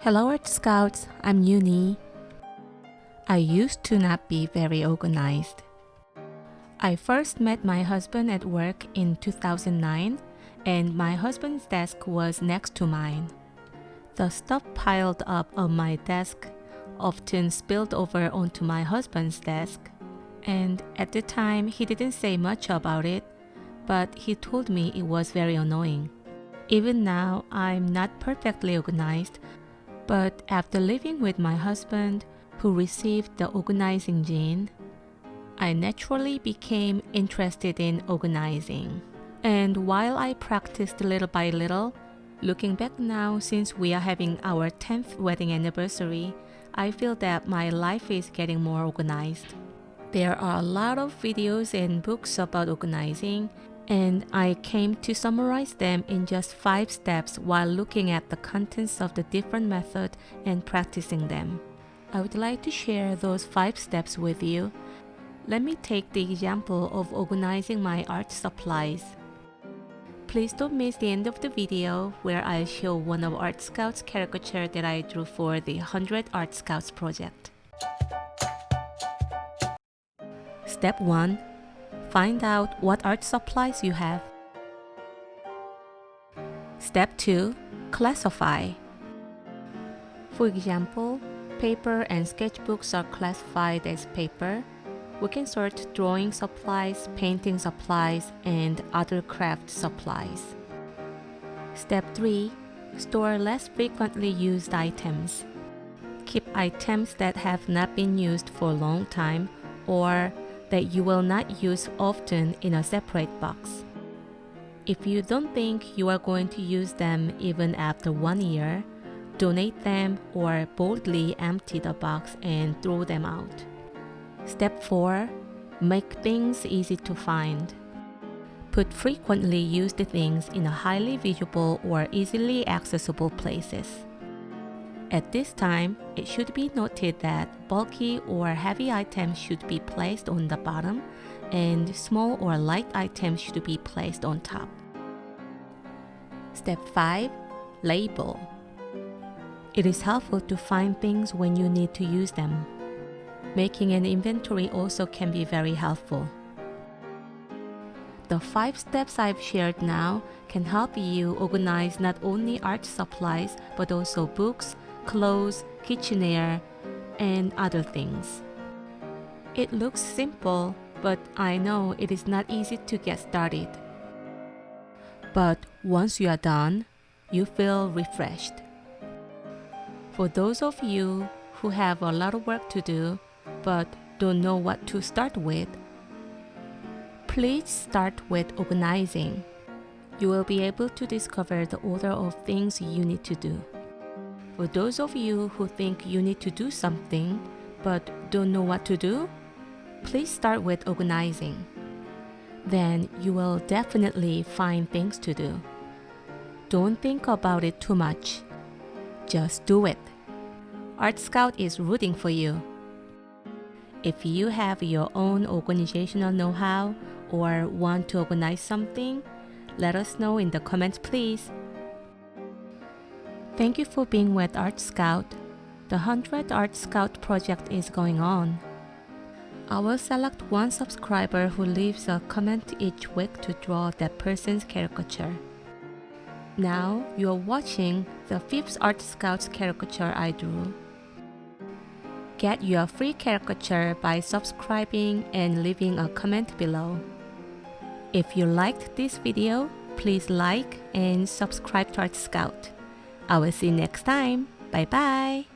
Hello Art Scouts, I'm Euni. I used to not be very organized. I first met my husband at work in 2009 and my husband's desk was next to mine. The stuff piled up on my desk often spilled over onto my husband's desk, and at the time he didn't say much about it, but he told me it was very annoying. Even now, I'm not perfectly organized, but after living with my husband, who received the organizing gene, I naturally became interested in organizing. And while I practiced little by little, looking back now since we are having our 10th wedding anniversary, I feel that my life is getting more organized. There are a lot of videos and books about organizing, and I came to summarize them in just 5 steps while looking at the contents of the different methods and practicing them. I would like to share those 5 steps with you. Let me take the example of organizing my art supplies. Please don't miss the end of the video where I'll show one of Art Scout's caricature that I drew for the 100 Art Scouts project. Step 1. Find out what art supplies you have. Step 2. Classify. For example, paper and sketchbooks are classified as paper. We can sort drawing supplies, painting supplies, and other craft supplies. Step 3. Store less frequently used items. Keep items that have not been used for a long time or that you will not use often in a separate box. If you don't think you are going to use them even after 1 year, donate them or boldly empty the box and throw them out. Step 4. Make things easy to find. Put frequently used things in a highly visible or easily accessible places. At this time, it should be noted that bulky or heavy items should be placed on the bottom and small or light items should be placed on top. Step 5. Label. It is helpful to find things when you need to use them. Making an inventory also can be very helpful. The 5 steps I've shared now can help you organize not only art supplies but also books, clothes, kitchenware, and other things. It looks simple, but I know it is not easy to get started. But once you are done, you feel refreshed. For those of you who have a lot of work to do but don't know what to start with, please start with organizing. You will be able to discover the order of things you need to do. For those of you who think you need to do something but don't know what to do, please start with organizing. Then you will definitely find things to do. Don't think about it too much. Just do it. Art Scout is rooting for you. If you have your own organizational know-how or want to organize something, let us know in the comments, please. Thank you for being with Art Scout. The 100 Art Scout project is going on. I will select one subscriber who leaves a comment each week to draw that person's caricature. Now you are watching the 5th Art Scouts caricature I drew. Get your free caricature by subscribing and leaving a comment below. If you liked this video, please like and subscribe to Art Scout. I will see you next time. Bye bye.